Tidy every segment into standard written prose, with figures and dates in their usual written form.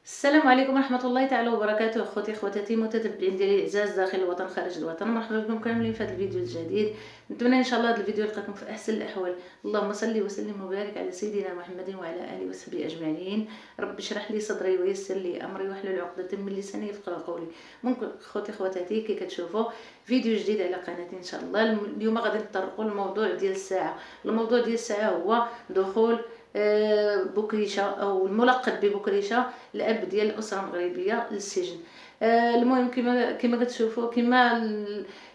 السلام عليكم ورحمة الله تعالى وبركاته. اخوتي اخواتاتي متتبعين ديالي الاعزاز داخل الوطن خارج الوطن، مرحبا بكم كاملين في هذا الفيديو الجديد. نتمنى ان شاء الله هذا الفيديو يلقاكم في احسن الاحوال. اللهم صل وسلم وبارك على سيدنا محمد وعلى اله وصحبه اجمعين. رب اشرح لي صدري ويسر لي امري واحلل عقدة من لساني يفقهوا قولي. ممكن اخوتي اخواتاتي كي كتشوفوا فيديو جديد على قناتي ان شاء الله. اليوم غادي نتطرقوا للموضوع ديال الساعه. الموضوع ديال الساعه هو دخول بكريشه او الملقب ببكريشه الاب ديال الاسره المغربيه للسجن. المهم كما كتشوفوا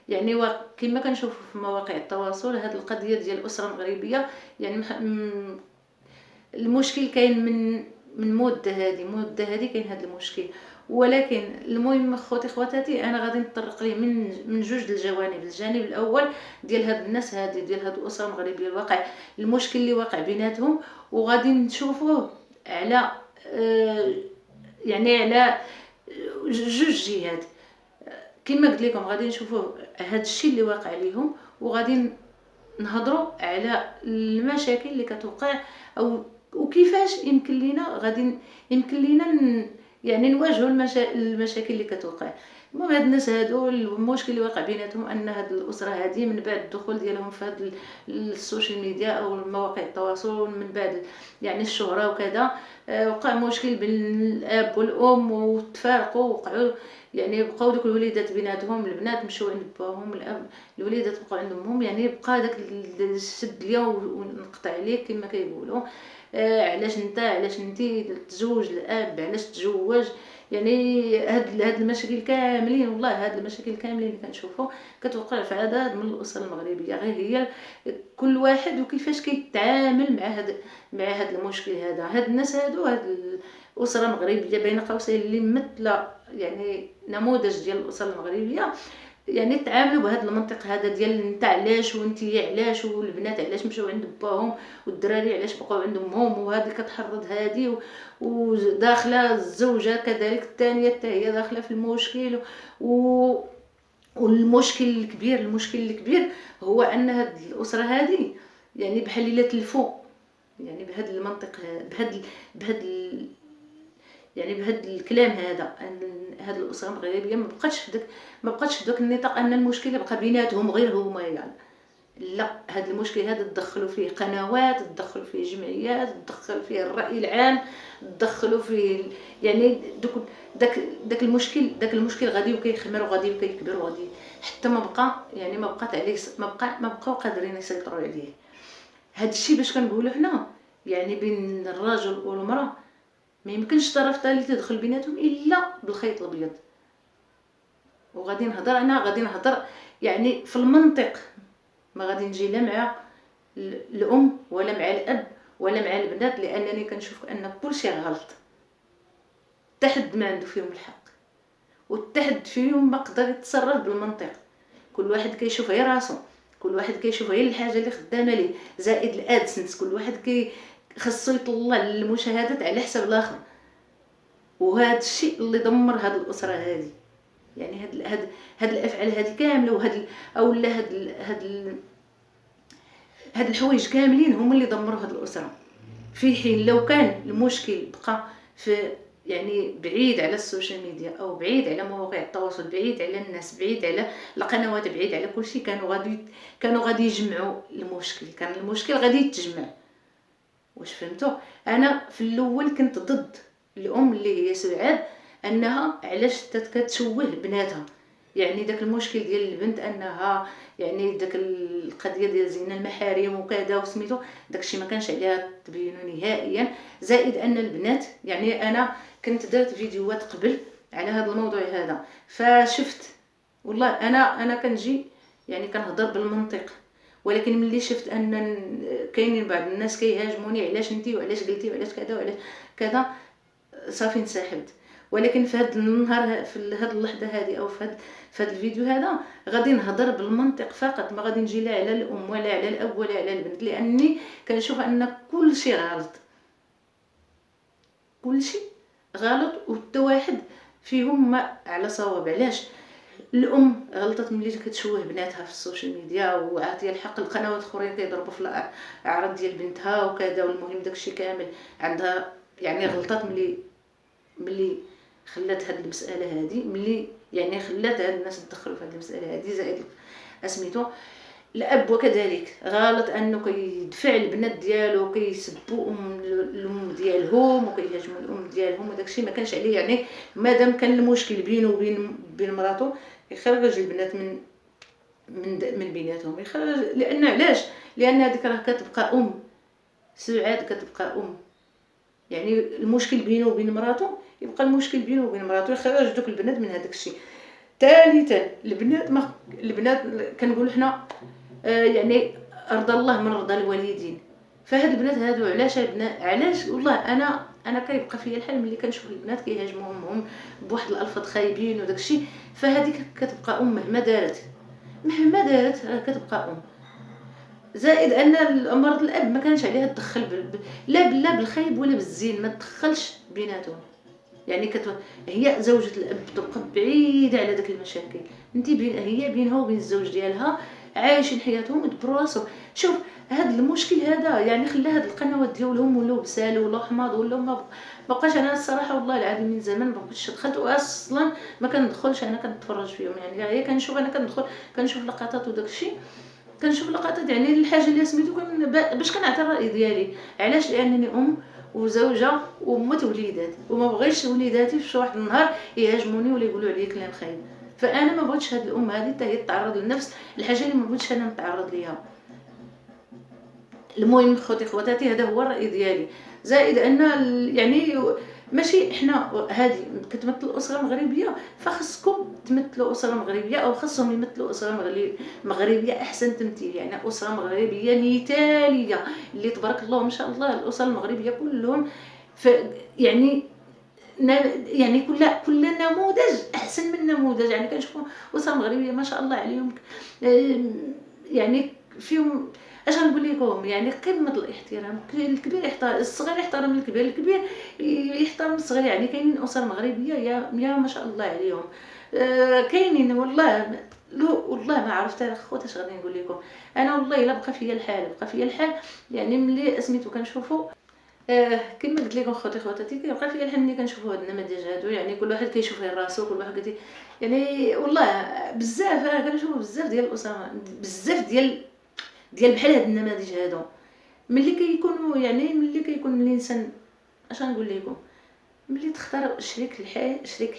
يعني كما كنشوفوا في مواقع التواصل، هذه القضيه ديال الاسره المغربيه يعني المشكل كاين من مده هذه كاين هذا المشكل. ولكن المهم اخوتي اخواتاتي انا غادي نتطرق ليه من جوج الجوانب. الجانب الاول ديال هاد الناس هادي ديال هاد الاسره المغربيه الواقع المشكل اللي واقع بيناتهم، وغادي نشوفوه على يعني على جوج جهات. كما قلت لكم غادي نشوفوه هاد الشيء اللي واقع عليهم، وغادي نهضروا على المشاكل اللي كتوقع او وكيفاش يمكن لينا يعني نواجهوا المشاكل اللي كتوقع. المهم هاد الناس هادو المشكل اللي واقع بيناتهم ان هاد الاسره هادي من بعد الدخول ديالهم في هاد السوشيال ميديا او مواقع التواصل، من بعد يعني الشهره وكذا، وقع مشكل بين الاب والام وتفارقوا، وقعوا يعني بقاو دوك الوليدات بيناتهم، البنات مشاو عند باهم، الاب الوليدات بقاو عند امهم، يعني بقى داك الشد ليا ونقطع عليك كما كيقولوا. علاش انتي تزوج الاب، علاش تزوج، يعني هاد المشاكل كاملين. والله هاد المشاكل كاملين اللي كنشوفوا كتوقع في عدد من الاسر المغربيه، غير هي كل واحد وكيفاش كيتعامل مع هاد المشكل هذا. هاد الناس هادو هاد الاسره المغربيه بين قوسين اللي مثل يعني نموذج ديال الاسره المغربيه، يعني تعاملوا بهذا المنطق هذا ديال انت علاش وانتي علاش، والبنات علاش مشاو عند باهم، والدراري علاش بقاو عند امهم، وهذه كتحرض هذه وداخله الزوجه كذلك الثانيه حتى هي داخله في المشكل. و المشكل الكبير هو ان هاد الاسره هذه يعني بحال الا تلفوا يعني بهذا المنطق، بهذا يعني بهذا الكلام هذا ان هاد الاسره المغربيه ما بقاتش في داك النطاق ان المشكل بقى بيناتهم غير هما يعني. لا، هاد المشكل هذا تدخلوا فيه قنوات، تدخلوا فيه جمعيات، تدخل فيه الراي العام، تدخلوا فيه يعني داك المشكل غادي وكيخمر وغادي وكيكبر وغادي حتى ما بقاو قادرين يسيطروا عليه. هاد الشيء باش كنقولوا حنا يعني بين الرجل والمراه ما يمكنش طرف ثالث يدخل بيناتهم الا بالخيط الابيض. وغادي نهضر يعني في المنطق، ما غادي نجي لا مع الام ولا مع الاب ولا مع البنات، لانني كنشوف ان كلشي غلط، حتى ما عنده فيهم الحق، وحتى فيهم ما قدر يتصرف بالمنطق. كل واحد كيشوف غير راسو، كل واحد كيشوف غير الحاجه اللي خدامه ليه، زائد الادسنس كل واحد خاصو يطلع المشاهدات على حساب الاخر. وهذا الشيء اللي دمر هذه الاسره هذه، يعني هاد الافعال هذه كامله، هاد الحوايج كاملين هما اللي دمروا هاد الاسره. في حين لو كان المشكل بقى في يعني بعيد على السوشيال ميديا او بعيد على مواقع التواصل، بعيد على الناس، بعيد على القنوات، بعيد على كل شيء، كانوا غادي يجمعوا المشكل، كان المشكل غادي يتجمع. واش فهمتوا؟ انا في الاول كنت ضد الام اللي هي سعاد انها علاش كتشوه بناتها، يعني داك المشكل ديال البنت انها يعني داك القضيه ديال زينه المحارم وكذا وسميتو، داكشي ما كانش عليها تبينو نهائيا. زائد ان البنات يعني انا كنت درت فيديوهات قبل على هذا الموضوع هذا، فشفت والله انا كنجي يعني كنهضر بالمنطق، ولكن ملي شفت ان كاينين بعض الناس كيهاجموني علاش انتي وعلاش قلتي وعلاش كذا وعلاش كذا، صافي انسحبت. ولكن في هذا النهار، في هذه اللحظه هذه او في هذا الفيديو هذا غادي نهضر بالمنطق فقط، ما غادي نجي لا على الام ولا على الاب ولا على البنت، لاني كنشوف ان كل شيء غلط، كل شيء غلط، وحتى واحد فيهم ما على صواب. علاش الام غلطت ملي كتشوه بناتها في السوشيال ميديا وعاطيه الحق القنوات اخرين كيضربوا في الاعراض ديال بنتها وكذا، والمهم داكشي كامل عندها، يعني غلطات ملي ملي خلات هاد المساله هادي، ملي يعني خلات هاد الناس تدخلوا في هاد المساله هادي. زائد اسميتو الاب وكذلك غلط انه كيدفع البنات ديالو كيسبوا الام ديالهم وكيهاجموا الام ديالهم، وداكشي ما كانش عليه. يعني مادام كان المشكل بينه وبين مراته يخرج البنات من بيناتهم، يخرج. لان علاش؟ لان هذيك راه كتبقى سعاد، كتبقى يعني المشكل بينه وبين مراته يبقى المشكل بينه وبين مراته، يخرج دوك البنات من هذاك الشيء. ثالثا البنات كنقولوا حنا يعني ارضى الله من رضا الوالدين. فهاد البنات هادو علاش والله انا كيبقى فيا الحال ملي كنشوف البنات كيهاجموا امهم بواحد الالفاظ خايبين وداكشي. فهاديك كتبقى مهما دارت راه كتبقى زائد ان مرض الاب ما كانش عليها تدخل لا بالخايب ولا بالزين، ما تدخلش بيناتهم. يعني هي زوجة الاب تبقى بعيده على داك المشاكل. هي بينها وبين الزوج ديالها عايشين حياتهم يدبروا راسهم. شوف هذا المشكل هذا يعني خلى هاد القنوات ديالهم ولاو بسالوا ولا حماض ولا ما بقاش. انا الصراحه والله العظيم من زمان ما بقيتش دخلت، واصلا ما كندخلش، انا كنتفرج فيهم. يعني هي كنشوف، انا كندخل كنشوف لقطات وداك الشيء، كنشوف لقطات يعني الحاجه اللي سميتو باش كنعطي الراي ديالي. علاش؟ لانني وزوجه وامت وليدات، وما بغيتش وليداتي في واحد النهار يهاجموني ولا يقولوا عليا كلام خايب. فانا ما بغيتش هاد الام هذه حتى هي تتعرض لنفس الحاجه اللي ما بغيتش انا نتعرض ليها. المهم خواتاتي هذا هو الراي ديالي. زائد ان يعني ماشي احنا هذه كتمثل اسره مغربيه، فخصكم تمثلوا اسره مغربيه، او خصهم يمثلوا اسره مغربيه احسن تمثيل. يعني اسره مغربيه مثاليه اللي تبارك الله ما شاء الله. الاسر المغربيه كلهم يعني يعني كل نموذج احسن من نموذج. يعني كنشوفوا اسر مغربيه ما شاء الله عليهم، يعني فيهم اش غنقول لكم، يعني قمه الاحترام. الكبير يحترم الصغير، يحترم الكبير، الكبير يحترم الصغير. يعني كاينين اسر مغربيه يا ما شاء الله عليهم. كاينين والله والله ما عرفت انا خوت اش غادي نقول لكم. انا والله الا بقى فيا الحال يعني ملي سميتو كنشوفوا كما قلت لكم خواتاتي كيبقى فيا الحال ملي كنشوفوا هاد النماذج هادو. يعني كل واحد كيشوف غير راسو، كل واحد يعني والله بزاف كنشوفوا بزاف ديال الاسر، بزاف ديال بحال هاد النماذج هادو. ملي كيكونوا يعني ملي كيكون الانسان اش غنقول لكم، ملي تختار شريك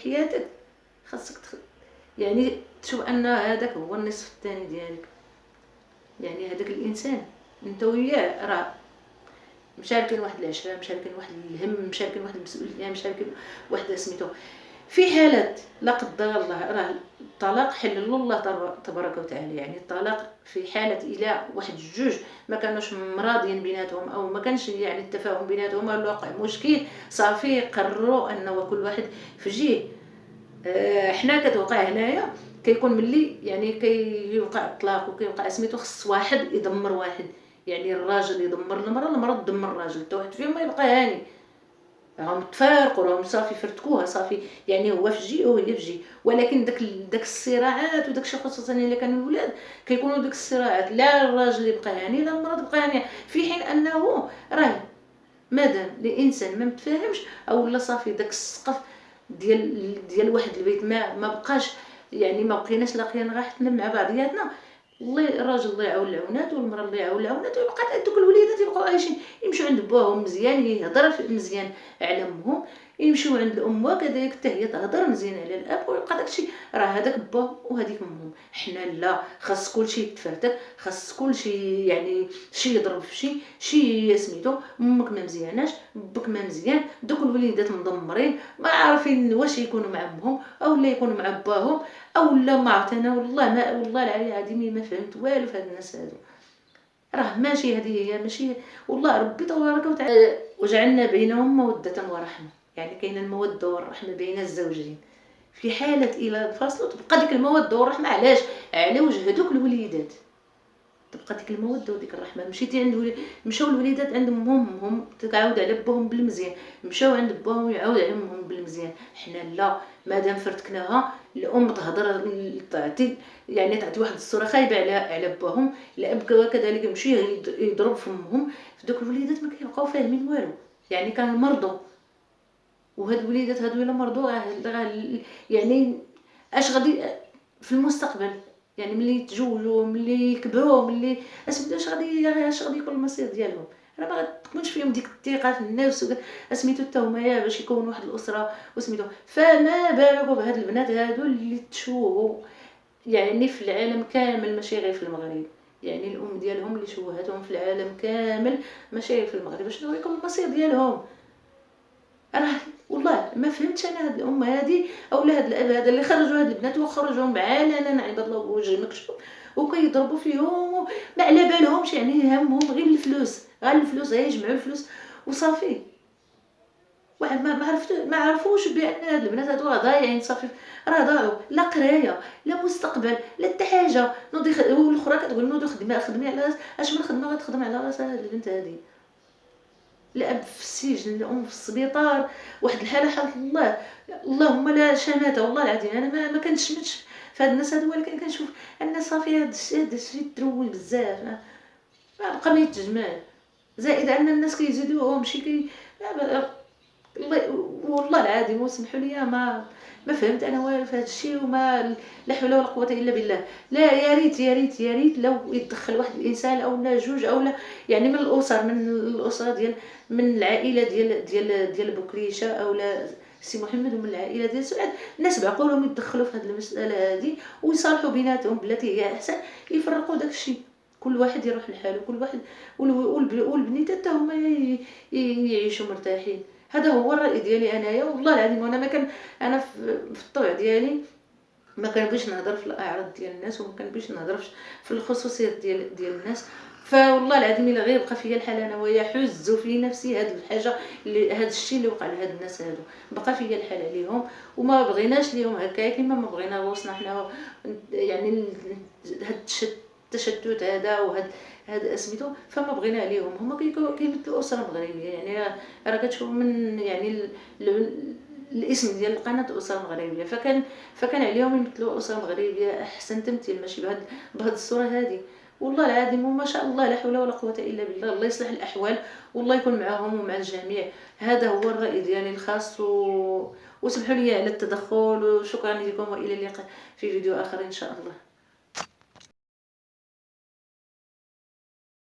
حياتك خاصك يعني تشوف ان هذاك هو النصف الثاني ديالك. يعني هذاك الانسان انت وياه راه مشاركين واحد العشره، مشاركين واحد الهم، مشاركين واحد المسؤوليه، مشاركين واحد سميتو. في حالة لا قدر الله راه الطلاق حلل الله تبارك وتعالى. يعني الطلاق في حالة الى واحد الجوج ما كانوش مراضيين بيناتهم، او ما كانش يعني التفاهم بيناتهم، او وقع مشكل صافي قرروا انه كل واحد في جهه. حنا كتوقع هنايا كيكون ملي يعني كيوقع الطلاق وكيوقع سميتو خص واحد يدمر واحد. يعني الراجل يدمر المراه تدمر الراجل، حتى واحد فيهم ما يبقى هاني. راهم تفارقوا، راهم صافي فرتكوها صافي. يعني هو في جهه وهي في جهه. ولكن داك الصراعات وداك الشيء، خصوصا الا كانوا الولاد كيكونوا داك الصراعات، لا الراجل يبقى هاني لا المراه تبقى هانيه. في حين انه راه مادام الانسان ما متفاهمش او لا صافي داك السقف ديال واحد البيت ما بقاش. يعني ما بقيناش لاقيين راحتنا مع بعضياتنا. الله الراجل الله يعاون العونات والمراه الله يعاون العونات، ويبقى دوك الوليدات يبقاو عايشين، يمشيو عند باهم مزيان، يهضر مزيان على امهم، يمشيو عند الام وكذلك حتى هي تهضر مزيان على الاب، ويبقى داكشي. راه هذاك با وهذيك امهم. حنا لا، خاص كلشي يتفرتك، خاص كلشي يعني شي يضرب في شي سميتو. امك ما مزياناش، بك ما مزيان، دوك الوليدات مدمرين ما عارفين واش يكونوا مع امهم او لا يكونوا مع باهم او لا. ما عرفت انا والله العلي العظيم ما فهمت والو في هاد الناس هادو. راه ماشي هذه هي ماشي. والله ربي تبارك وتعالى وجعلنا بينهم موده ورحمه. يعني كاينه الموده والرحمه بين الزوجين. في حاله الى انفصلوا تبقى ديك الموده والرحمه. علاش؟ على وجه دوك الوليدات تبقى ديك الموده وديك الرحمه. مشيتي عند مشاو الوليدات عند امهم تعاود على باهم بالمزيان، مشاو عند باهم يعاود على امهم بالمزيان. حنا لا، مادام فرتكناها الام تهضر تعطي يعني تعطي واحد الصوره خايبه على باهم، الاب كذلك يمشي يضرب في امهم. في دوك الوليدات ما كيبقاو فاهمين والو. يعني كان مرضوا وهاد الوليدات هادو الا مرضوا يعني اش غادي في المستقبل، يعني ملي يتزوجوا ملي يكبروا ملي اش غادي يكون المصير ديالهم. راه ما غتكونش فيهم ديك الثقه في النفس سميتو حتى هما باش يكونوا واحد الاسره وسميتو. فما بالك بهاد البنات هادو اللي تشوهوا يعني في العالم كامل ماشي غير في المغرب، يعني الام ديالهم اللي شوهتهم في العالم كامل ماشي غير في المغرب. شنو غيكون المصير ديالهم؟ راه والله ما فهمتش انا هاد الام هادي اولا هاد الاب هذا اللي خرجوا هاد البنات وخرجوهم علنا عباد الله بوجه مكشوف وكيضربوا فيهم ما على بالهمش، يعني همهم غير الفلوس، غير الفلوس، غير يجمعوا الفلوس وصافي. واحد ما عرفوش بان هاد البنات هادو راه ضايعين صافي، راه ضاعوا لا قرايه لا مستقبل لا حتى حاجه. والاخرى كتقول نوضي خدمي على اش من خدمه غتخدم على راسها هاد البنت هادي. الاب في السجن، الام في السبيطار، واحد الحاله حالة الله. اللهم لا شماته والله العظيم. انا ما كنشمتش في هاد الناس هادو، ولكن كنشوف ان صافي هاد الشيء تروي بزاف، ما بقى ما يتجمل. زائد ان الناس كيزيدوهم شي والله العظيم وسمحوا لي ما فهمت انا والو في هذا الشيء. وما لا حول ولا قوه الا بالله. لا يا ريت يا ريت يا ريت لو يتدخل واحد الانسان او لا جوج او لا، يعني من الاسر، من الاسره ديال، من العائله ديال بوكريشه او لا سي محمد، ومن العائله ديال سعاد، الناس بعقولهم يتدخلوا في هذه المساله هذه ويصالحوا بيناتهم بلاتي هي احسن، يفرقوا داك الشيء، كل واحد يروح لحاله، كل واحد والبنيتات حتى هما يعيشوا مرتاحين. هذا هو الراي ديالي انايا والله العظيم. وانا ما كان انا في الطبع ديالي ما كنبغيش نهضر في الاعراض ديال الناس، وما كنبغيش نهضر في الخصوصيات ديال الناس. فوالله العظيم الا غير بقى فيا الحال انا ويا حز في نفسي هاد الحاجه هاد الشيء اللي وقع لهاد الناس هادو، بقى فيا الحال عليهم وما بغيناش ليهم هكايا كما ما بغينا وصلنا حنا يعني هاد التشتت هذا هاد سميتو. فما بغينا عليهم هما كيمثلوا اسره مغربيه، يعني راه كتشوف من يعني الاسم ديال القناه اسره مغربيه، فكان عليهم يمثلوا اسره مغربيه احسن تمثيل، ماشي بهاد الصوره هذه. والله العظيم وما شاء الله لا حول ولا قوه الا بالله. الله يصلح الاحوال والله يكون معهم ومع الجميع. هذا هو الراي ديالي الخاص وسمحوا لي على التدخل، وشكرا لكم والى اللقاء في فيديو اخر ان شاء الله.